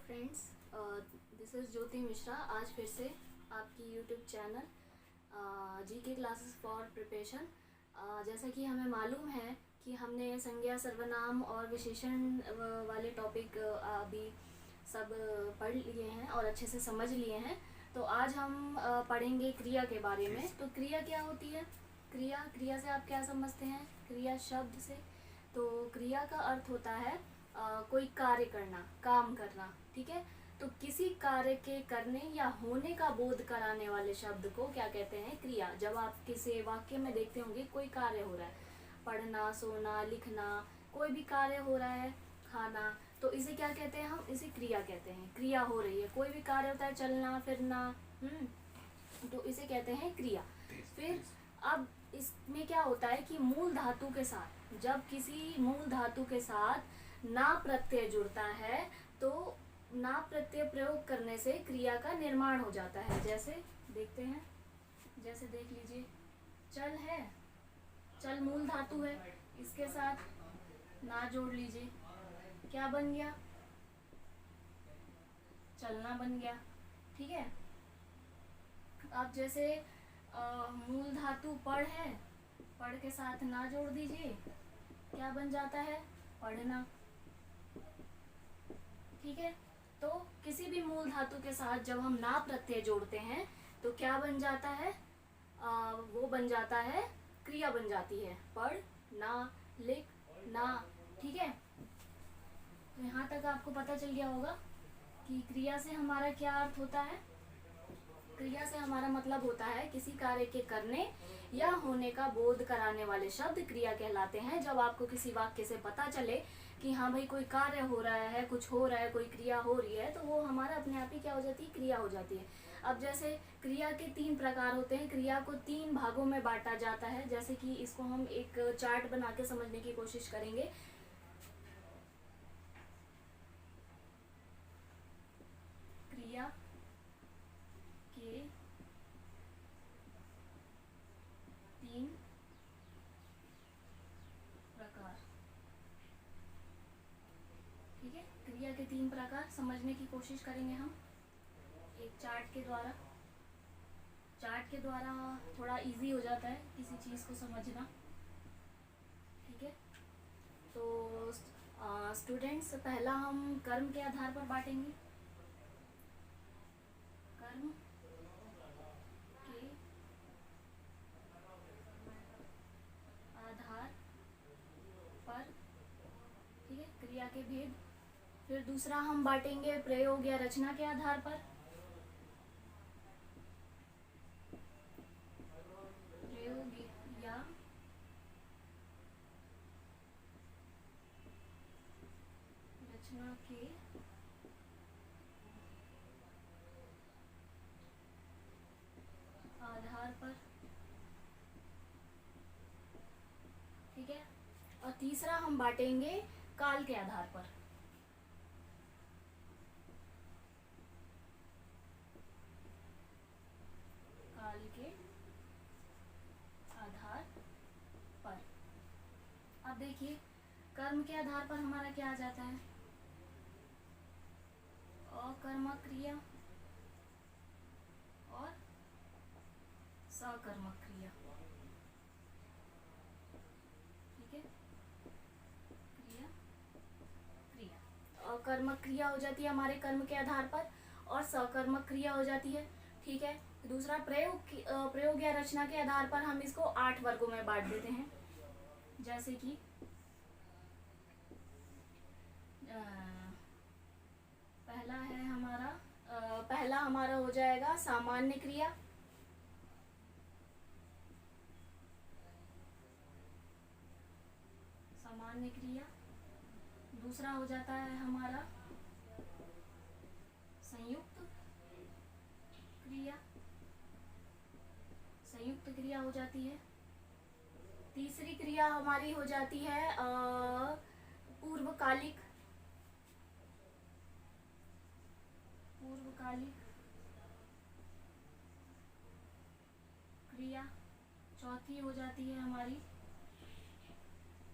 Friends, this is ज्योति मिश्रा। आज फिर से आपकी YouTube channel GK classes for preparation. जैसा कि हमें मालूम है कि हमने संज्ञा, सर्वनाम और विशेषण वाले टॉपिक अभी सब पढ़ लिए हैं और अच्छे से समझ लिए हैं। तो आज हम पढ़ेंगे क्रिया के बारे में। तो क्रिया क्या होती है? क्रिया से आप क्या समझते हैं? क्रिया शब्द से तो क्रिया का अर्थ होता है कोई कार्य करना, काम करना। ठीक है, तो किसी कार्य के करने या होने का बोध कराने वाले शब्द को क्या कहते हैं? क्रिया। जब आप किसी वाक्य में देखते होंगे कोई कार्य हो रहा है, पढ़ना, सोना, लिखना, कोई भी कार्य हो रहा है, खाना, तो इसे क्या कहते हैं? हम इसे क्रिया कहते हैं। क्रिया हो रही है, कोई भी कार्य होता है, चलना फिरना, तो इसे कहते हैं क्रिया। फिर अब इसमें क्या होता है कि मूल धातु के साथ, जब किसी मूल धातु के साथ ना प्रत्यय जुड़ता है तो ना प्रत्यय प्रयोग करने से क्रिया का निर्माण हो जाता है। जैसे देखते हैं, जैसे देख लीजिए, चल है, चल मूल धातु है, इसके साथ ना जोड़ लीजिए, क्या बन गया? चलना बन गया। ठीक है, अब जैसे मूल धातु पढ़ है, पढ़ के साथ ना जोड़ दीजिए, क्या बन जाता है? पढ़ना। ठीक है, तो किसी भी मूल धातु के साथ जब हम ना प्रत्यय जोड़ते हैं तो क्या बन जाता है? वो बन जाता है, क्रिया बन जाती है। पढ़ ना, लिख ना। ठीक है, तो यहाँ तक आपको पता चल गया होगा कि क्रिया से हमारा क्या अर्थ होता है। क्रिया से हमारा मतलब होता है किसी कार्य के करने या होने का बोध कराने वाले शब्द क्रिया कहलाते हैं। जब आपको किसी वाक्य से पता चले कि हाँ भाई कोई कार्य हो रहा है, कुछ हो रहा है, कोई क्रिया हो रही है, तो वो हमारा अपने आप ही क्या हो जाती है? क्रिया हो जाती है। अब जैसे क्रिया के 3 प्रकार होते हैं। क्रिया को 3 भागों में बांटा जाता है। जैसे कि इसको हम एक चार्ट बना के समझने की कोशिश करेंगे। क्रिया के 3 प्रकार। ठीक है, क्रिया के 3 प्रकार समझने की कोशिश करेंगे हम एक चार्ट के द्वारा। चार्ट के द्वारा थोड़ा इजी हो जाता है किसी चीज़ को समझना। ठीक है, तो स्टूडेंट्स, पहला हम कर्म के आधार पर बांटेंगे। कर्म के आधार पर, ठीक है, क्रिया के भेद। फिर दूसरा हम बांटेंगे प्रयोग या रचना के आधार पर। प्रयोग या रचना के आधार पर। ठीक है, और तीसरा हम बांटेंगे काल के आधार पर। काल के आधार पर। अब देखिए, कर्म के आधार पर हमारा क्या आ जाता है? अकर्मक क्रिया और सकर्मक क्रिया। ठीक है, क्रिया क्रिया अकर्मक क्रिया हो जाती है हमारे कर्म के आधार पर और सकर्मक क्रिया हो जाती है। ठीक है, दूसरा प्रयोग या रचना के आधार पर हम इसको 8 वर्गों में बांट देते हैं। जैसे कि पहला हमारा हो जाएगा सामान्य क्रिया। सामान्य क्रिया। दूसरा हो जाता है हमारा संयुक्त क्रिया। संयुक्त क्रिया हो जाती है। तीसरी क्रिया हमारी हो जाती है पूर्वकालिक। पूर्वकालिक क्रिया। चौथी हो जाती है हमारी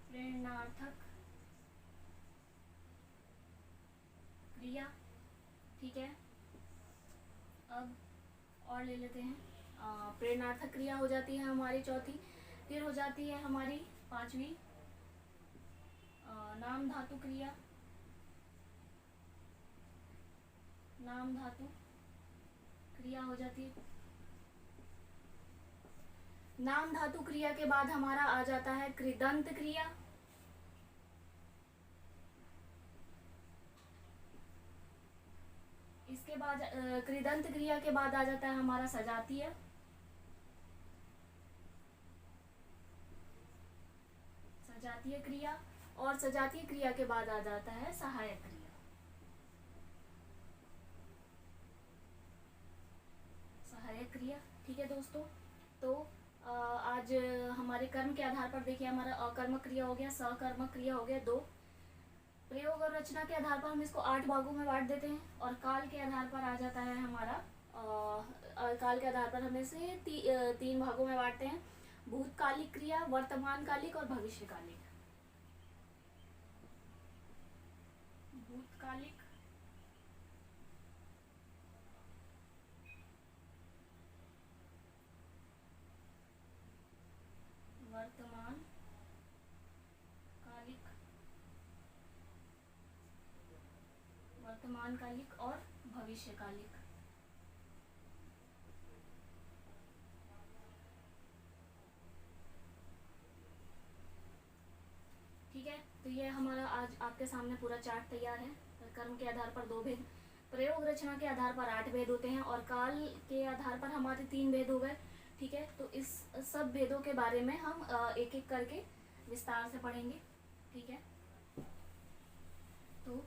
प्रेरणार्थक क्रिया। ठीक है, अब और ले लेते हैं। प्रेरणार्थक क्रिया हो जाती है हमारी चौथी। फिर हो जाती है हमारी पांचवी नाम धातु क्रिया। नाम धातु क्रिया हो जाती है। नाम धातु क्रिया के बाद हमारा आ जाता है कृदंत क्रिया। इसके बाद कृदंत क्रिया के बाद आ जाता है हमारा सजातीय। सजातीय क्रिया, और सजातीय क्रिया के बाद आ जाता है सहायक क्रिया। सहायक क्रिया, ठीक है दोस्तों। तो आज हमारे कर्म के आधार पर देखिए, हमारा अकर्मक क्रिया हो गया, सकर्मक क्रिया हो गया 2। प्रयोग और रचना के आधार पर हम इसको 8 भागों में बांट देते हैं, और काल के आधार पर आ जाता है हमारा काल के आधार पर हम इसे 3 भागों में बांटते हैं। भूतकालिक क्रिया, वर्तमानकालिक और भविष्यकालिक। भूतकालिक, वर्तमान कालिक, वर्तमानकालिक और भविष्यकालिक। ठीक है, तो ये हमारा आज आपके सामने पूरा चार्ट तैयार है। कर्म के आधार पर 2 भेद, प्रयोग रचना के आधार पर 8 भेद होते हैं, और काल के आधार पर हमारे 3 भेद हो गए। ठीक है, तो इस सब भेदों के बारे में हम एक एक करके विस्तार से पढ़ेंगे। ठीक है, तो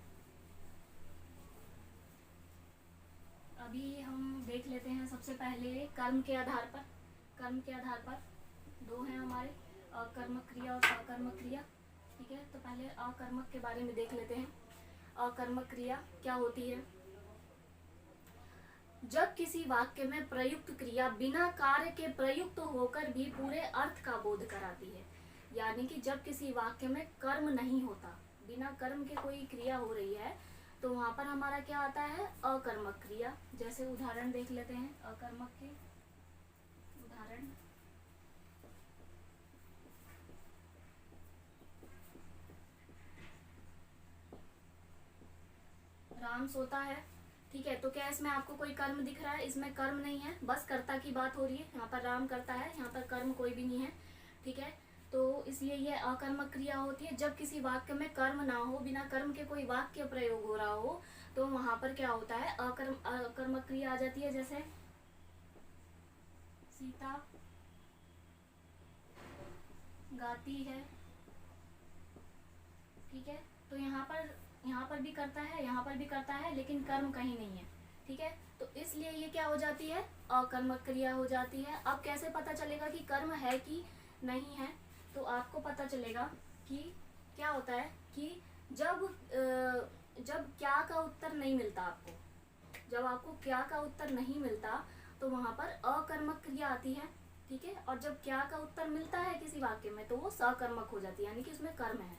अभी हम देख लेते हैं सबसे पहले कर्म के आधार पर। कर्म के आधार पर 2 हैं हमारे, अकर्मक क्रिया और सकर्मक क्रिया। ठीक है, तो पहले अकर्मक के बारे में देख लेते हैं। अकर्मक क्रिया क्या होती है? जब किसी वाक्य में प्रयुक्त क्रिया बिना कार्य के प्रयुक्त होकर भी पूरे अर्थ का बोध कराती है। यानी कि जब किसी वाक्य में कर्म नहीं होता, बिना कर्म के कोई क्रिया हो रही है, तो वहां पर हमारा क्या आता है? अकर्मक क्रिया। जैसे उदाहरण देख लेते हैं अकर्मक के उदाहरण। राम सोता है। ठीक है, तो क्या इसमें आपको कोई कर्म दिख रहा है? इसमें कर्म नहीं है, बस कर्ता की बात हो रही है। यहाँ पर राम करता है, यहाँ पर कर्म कोई भी नहीं है। ठीक है, तो इसलिए ये अकर्मक क्रिया होती है। जब किसी वाक्य में कर्म ना हो, बिना कर्म के कोई वाक्य प्रयोग हो रहा हो, तो वहां पर क्या होता है? अकर्मक क्रिया आ जाती है। जैसे सीता गाती है। ठीक है, तो यहाँ पर भी करता है, यहाँ पर भी करता है, लेकिन कर्म कहीं नहीं है। ठीक है, तो इसलिए ये क्या हो जाती है? अकर्मक क्रिया हो जाती है। अब कैसे पता चलेगा कि कर्म है कि नहीं है? तो आपको पता चलेगा कि क्या होता है कि जब क्या का उत्तर नहीं मिलता आपको, जब आपको क्या का उत्तर नहीं मिलता, तो वहां पर अकर्मक क्रिया आती है। ठीक है, और जब क्या का उत्तर मिलता है किसी वाक्य में, तो वो सकर्मक हो जाती है, यानी कि उसमें कर्म है।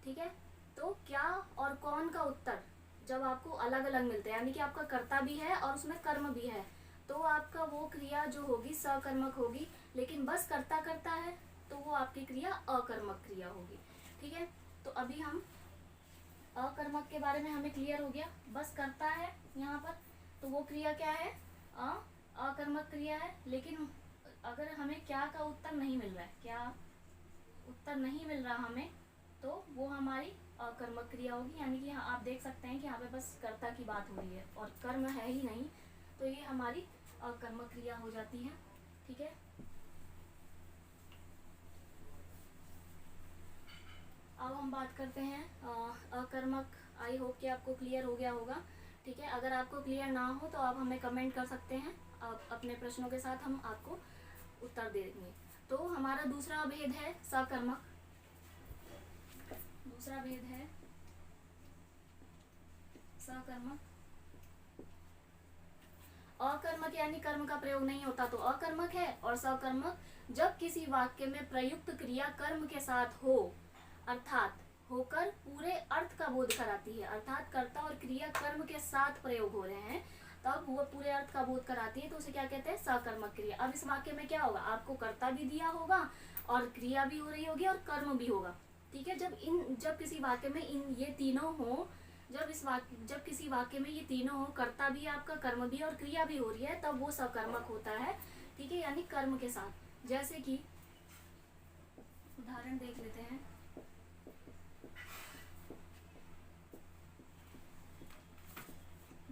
ठीक है, तो क्या और कौन का उत्तर जब आपको अलग अलग मिलते हैं, यानी कि आपका कर्ता भी है और उसमें कर्म भी है, तो आपका वो क्रिया जो होगी सकर्मक होगी। लेकिन बस कर्ता करता है, तो वो आपकी क्रिया अकर्मक क्रिया होगी। ठीक है, तो अभी हम अकर्मक के बारे में हमें क्लियर हो गया। बस करता है यहाँ पर, तो वो क्रिया क्या है? अकर्मक क्रिया है। लेकिन अगर हमें क्या का उत्तर नहीं मिल रहा है, क्या उत्तर नहीं मिल रहा हमें, तो वो हमारी अकर्मक क्रिया होगी। यानी कि यहाँ आप देख सकते हैं कि यहाँ पे बस कर्ता की बात हो रही है और कर्म है ही नहीं, तो ये हमारी अकर्मक क्रिया हो जाती है। ठीक है, अब हम बात करते हैं अकर्मक। आई होप कि आपको क्लियर हो गया होगा। ठीक है, अगर आपको क्लियर ना हो तो आप हमें कमेंट कर सकते हैं, आप अपने प्रश्नों के साथ हम आपको उत्तर दे देंगे। तो हमारा दूसरा भेद है सकर्मक। दूसरा भेद है सकर्मक। अकर्मक यानी कर्म का प्रयोग नहीं होता तो अकर्मक है, और सकर्मक जब किसी वाक्य में प्रयुक्त क्रिया कर्म के साथ हो, अर्थात होकर पूरे अर्थ का बोध कराती है, अर्थात कर्ता और क्रिया कर्म के साथ प्रयोग हो रहे हैं तब वो पूरे अर्थ का बोध कराती है, तो उसे क्या कहते हैं, सकर्मक क्रिया। अब इस वाक्य में क्या होगा, आपको कर्ता भी दिया होगा और क्रिया भी हो रही होगी और कर्म भी होगा। ठीक है, जब किसी वाक्य में ये तीनों हो, जब किसी वाक्य में ये तीनों हो, कर्ता भी आपका, कर्म भी और क्रिया भी हो रही है, तब वो सकर्मक होता है। ठीक है, यानी कर्म के साथ। जैसे कि उदाहरण देख लेते हैं।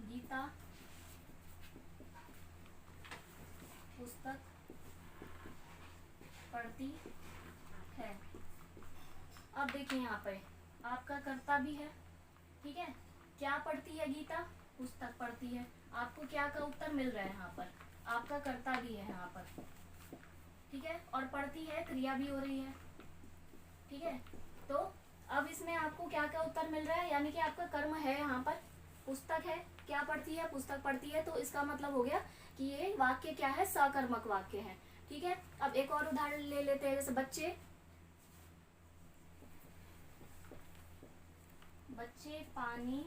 गीता पुस्तक पढ़ती है। अब देखिए यहाँ पे आपका कर्ता भी है। ठीक है, क्या पढ़ती है गीता, पुस्तक पढ़ती है। आपको क्या का उत्तर मिल रहा है यहाँ पर, आपका कर्ता भी है यहाँ पर। ठीक है, और पढ़ती है, क्रिया भी हो रही है। ठीक है, तो अब इसमें आपको क्या का उत्तर मिल रहा है, यानी कि आपका कर्म है यहाँ पर, पुस्तक है, क्या पढ़ती है, पुस्तक पढ़ती है, तो इसका मतलब हो गया कि ये वाक्य क्या है, सकर्मक वाक्य है। ठीक है, अब एक और उदाहरण ले लेते हैं। जैसे बच्चे पानी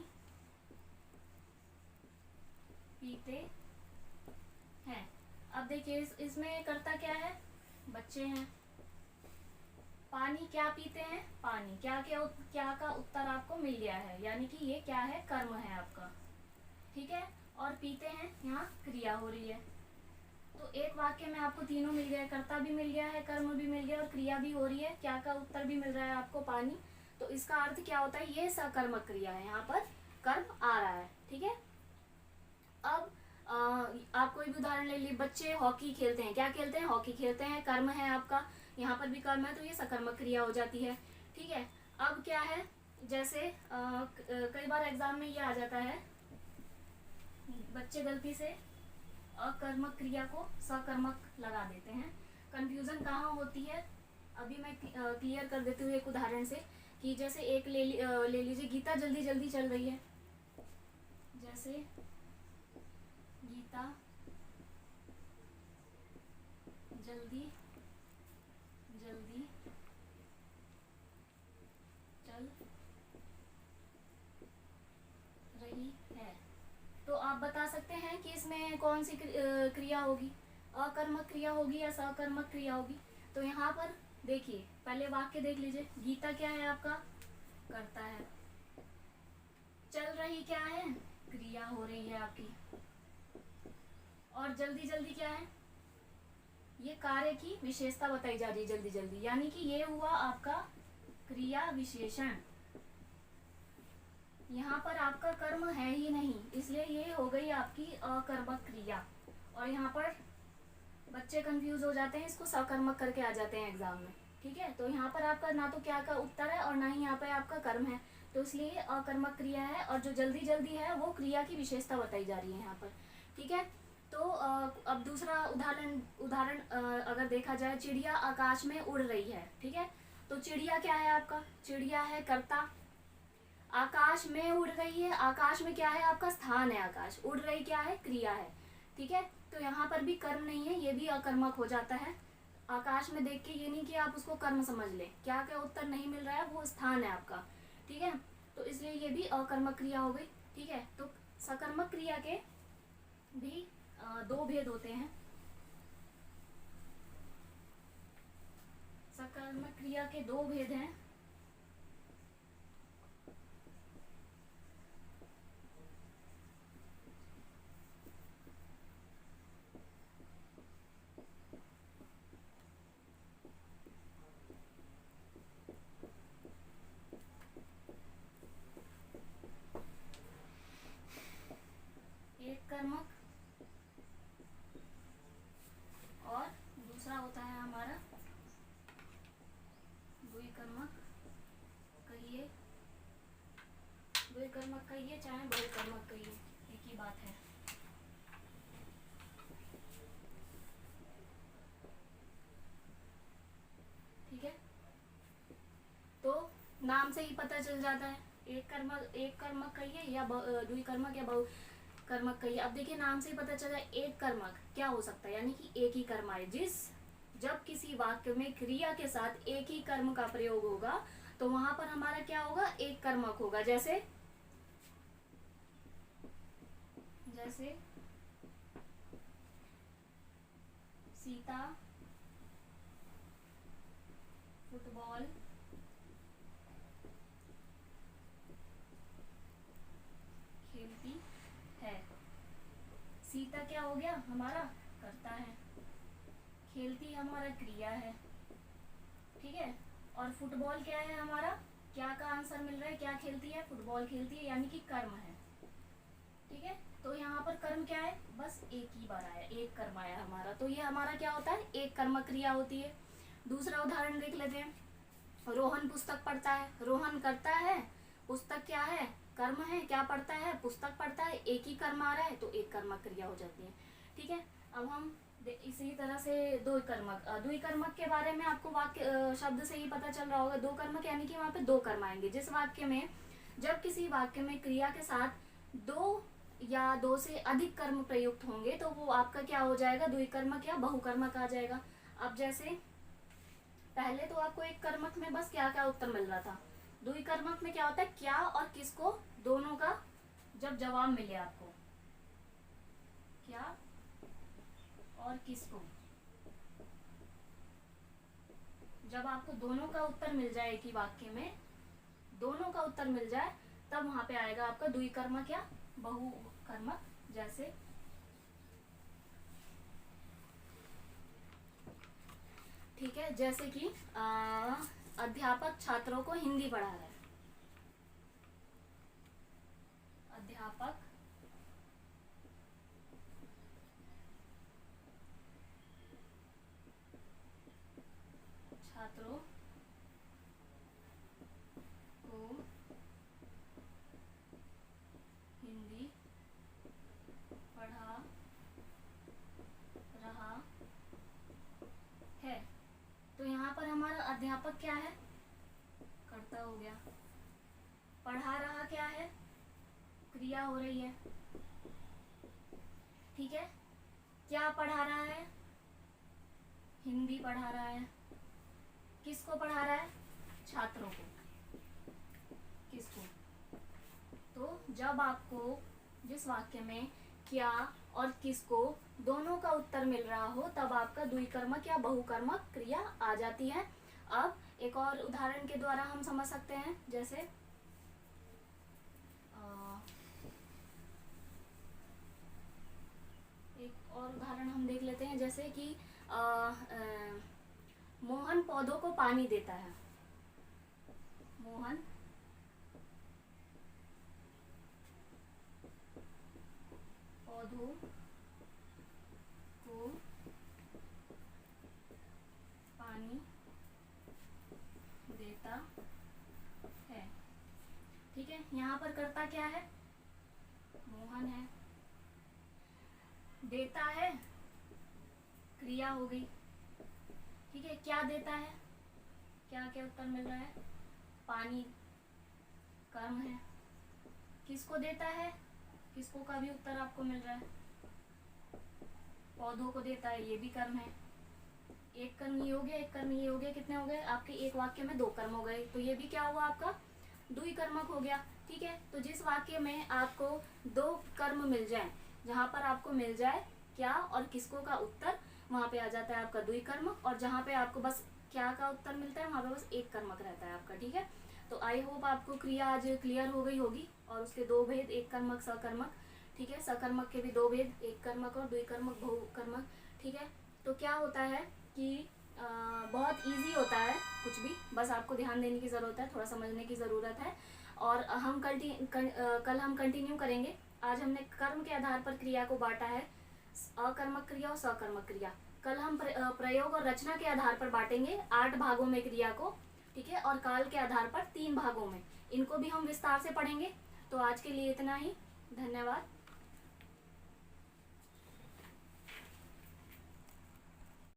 पीते हैं। अब देखिए इसमें कर्ता क्या है, बच्चे हैं। पानी क्या पीते हैं, पानी, क्या का उत्तर आपको मिल गया है, यानी कि ये क्या है, कर्म है आपका। ठीक है, और पीते हैं यहाँ क्रिया हो रही है। तो एक वाक्य में आपको तीनों मिल गया, कर्ता भी मिल गया है, कर्म भी मिल गया और क्रिया भी हो रही है। क्या का उत्तर भी मिल रहा है आपको, पानी। तो इसका अर्थ क्या होता है, ये सकर्मक क्रिया है, यहाँ पर कर्म आ रहा है। ठीक है, अब आप कोई भी उदाहरण ले लीजिए। बच्चे हॉकी खेलते हैं, क्या खेलते हैं, हॉकी खेलते हैं, कर्म है आपका, यहाँ पर भी कर्म है, तो ये सकर्मक क्रिया हो जाती है। ठीक है, अब क्या है, जैसे कई बार एग्जाम में ये आ जाता है, बच्चे गलती से अकर्मक क्रिया को सकर्मक लगा देते हैं। कंफ्यूजन कहाँ होती है, अभी मैं क्लियर कर देती हूँ एक उदाहरण से। कि जैसे एक ले लीजिए, गीता जल्दी जल्दी चल रही है। जैसे गीता जल्दी जल्दी चल रही है, तो आप बता सकते हैं कि इसमें कौन सी क्रिया होगी, अकर्मक क्रिया होगी या सकर्मक क्रिया होगी। तो यहाँ पर देखिए, पहले वाक्य देख लीजिए। गीता क्या है आपका, करता है। चल रही क्या है, क्रिया हो रही है आपकी। और जल्दी जल्दी क्या है, ये कार्य की विशेषता बताई जा रही है, जल्दी जल्दी, यानी कि ये हुआ आपका क्रिया विशेषण। यहाँ पर आपका कर्म है ही नहीं, इसलिए ये हो गई आपकी अकर्मक क्रिया। और यहाँ पर बच्चे कंफ्यूज हो जाते हैं, इसको सकर्मक करके आ जाते हैं एग्जाम में। ठीक है, तो यहाँ पर आपका ना तो क्या का उत्तर है और ना ही यहाँ पे आपका कर्म है, तो इसलिए ये अकर्मक क्रिया है। और जो जल्दी जल्दी है वो क्रिया की विशेषता बताई जा रही है यहाँ पर। ठीक है, तो अब दूसरा उदाहरण अगर देखा जाए, चिड़िया आकाश में उड़ रही है। ठीक है, तो चिड़िया क्या है आपका, चिड़िया है कर्ता, आकाश में उड़ रही है, आकाश में क्या है आपका, स्थान है, आकाश, उड़ रही क्या है, क्रिया है। ठीक है, तो यहाँ पर भी कर्म नहीं है, ये भी अकर्मक हो जाता है। आकाश में देख के ये नहीं कि आप उसको कर्म समझ लें, क्या क्या उत्तर नहीं मिल रहा है, वो स्थान है आपका। ठीक है, तो इसलिए ये भी अकर्मक क्रिया हो गई। ठीक है, तो सकर्मक क्रिया के भी दो भेद होते हैं। सकर्मक क्रिया के दो भेद हैं। एक कर्मक और दूसरा होता है हमारा द्विकर्मक कहिए, द्विकर्मक कहिए चाहे बहुकर्मक कहिए, एक ही बात है। ठीक है, तो नाम से ही पता चल जाता है, एक कर्मक कहिए या द्विकर्मक या बहुकर्मक कहिए। अब देखिए, नाम से ही पता चला, एक कर्मक क्या हो सकता है, यानी कि एक ही कर्म आए। जब किसी वाक्य में क्रिया के साथ एक ही कर्म का प्रयोग होगा तो वहां पर हमारा क्या होगा, एक कर्मक होगा। जैसे सीता फुटबॉल खेलती है। सीता क्या हो गया हमारा, करता है, खेलती हमारा क्रिया है, ठीक है। और फुटबॉल क्या है हमारा, क्या का आंसर मिल रहा है, क्या खेलती है, फुटबॉल खेलती है, यानी कि कर्म है, ठीक है। तो यहाँ पर कर्म क्या है, बस एक ही बार आया, एक कर्म आया हमारा, तो ये हमारा क्या होता है, एक कर्म क्रिया होती है। दूसरा उदाहरण देख लेते हैं। रोहन पुस्तक पढ़ता है, रोहन करता है, पुस्तक क्या है, कर्म है, क्या पढ़ता है, पुस्तक पढ़ता है, एक ही कर्म आ रहा है, तो एक कर्मक क्रिया हो जाती है, ठीक है। अब हम इसी तरह से द्विकर्मक के बारे में आपको वाक्य शब्द से ही पता चल रहा होगा। दो कर्मक यानी कि वहां पे दो कर्म आएंगे। जिस वाक्य में, जब किसी वाक्य में क्रिया के साथ दो या दो से अधिक कर्म प्रयुक्त होंगे तो वो आपका क्या हो जाएगा, द्विकर्मक या बहुकर्मक आ जाएगा। अब जैसे पहले तो आपको एक कर्मक में बस क्या क्या उत्तर मिल रहा था, द्विकर्मक में क्या होता है, क्या और किसको, दोनों का जब जवाब मिले आपको, क्या और किसको, जब आपको दोनों का उत्तर मिल जाए, एक ही वाक्य में दोनों का उत्तर मिल जाए, तब वहां पे आएगा आपका द्विकर्मक या बहुकर्मक। जैसे ठीक है, जैसे कि अध्यापक छात्रों को हिंदी पढ़ा रहा है, अध्यापक छात्रों को हिंदी पढ़ा रहा है। तो यहाँ पर हमारा अध्यापक क्या है, कर्ता हो गया, पढ़ा रहा क्या है, क्रिया हो रही है, ठीक है। क्या पढ़ा रहा है, हिंदी पढ़ा रहा है, किसको पढ़ा रहा है, छात्रों को, किसको। तो जब आपको जिस वाक्य में क्या और किसको दोनों का उत्तर मिल रहा हो, तब आपका द्विकर्मक या बहुकर्मक क्रिया आ जाती है। अब एक और उदाहरण के द्वारा हम समझ सकते हैं। जैसे एक और उदाहरण हम देख लेते हैं। जैसे कि मोहन पौधों को पानी देता है, मोहन पौधों को पानी देता है, ठीक है। यहाँ पर करता क्या है, मोहन है, देता है, क्रिया हो गई, ठीक है। क्या देता है, क्या क्या उत्तर मिल रहा है, पानी, कर्म है। किसको देता है, किसको का भी उत्तर आपको मिल रहा है, पौधों को देता है, ये भी कर्म है। एक कर्म ये हो गया, एक कर्म ये हो गया, कितने हो गए आपके, एक वाक्य में दो कर्म हो गए, तो ये भी क्या हुआ आपका, द्विकर्मक हो गया, ठीक है। तो जिस वाक्य में आपको दो कर्म मिल जाए, जहां पर आपको मिल जाए क्या और किसको का उत्तर, वहां पे आ जाता है आपका द्विकर्मक। और जहां पे आपको बस क्या का उत्तर मिलता है, वहां पे बस एक कर्मक रहता है आपका, ठीक है। तो आई होप आपको क्रिया आज क्लियर हो गई होगी, और उसके दो भेद, एक कर्मक सकर्मक, ठीक है। सकर्मक के भी दो भेद, एक कर्मक और द्विकर्मक बहुकर्मक, ठीक है। तो क्या होता है कि बहुत इजी होता है, कुछ भी बस आपको ध्यान देने की ज़रूरत है, थोड़ा समझने की ज़रूरत है। और हम कल हम कंटिन्यू करेंगे। आज हमने कर्म के आधार पर क्रिया को बांटा है, अकर्मक क्रिया और सकर्मक क्रिया। कल हम प्रयोग और रचना के आधार पर बांटेंगे 8 भागों में क्रिया को, ठीक है। और काल के आधार पर 3 भागों में, इनको भी हम विस्तार से पढ़ेंगे। तो आज के लिए इतना ही, धन्यवाद।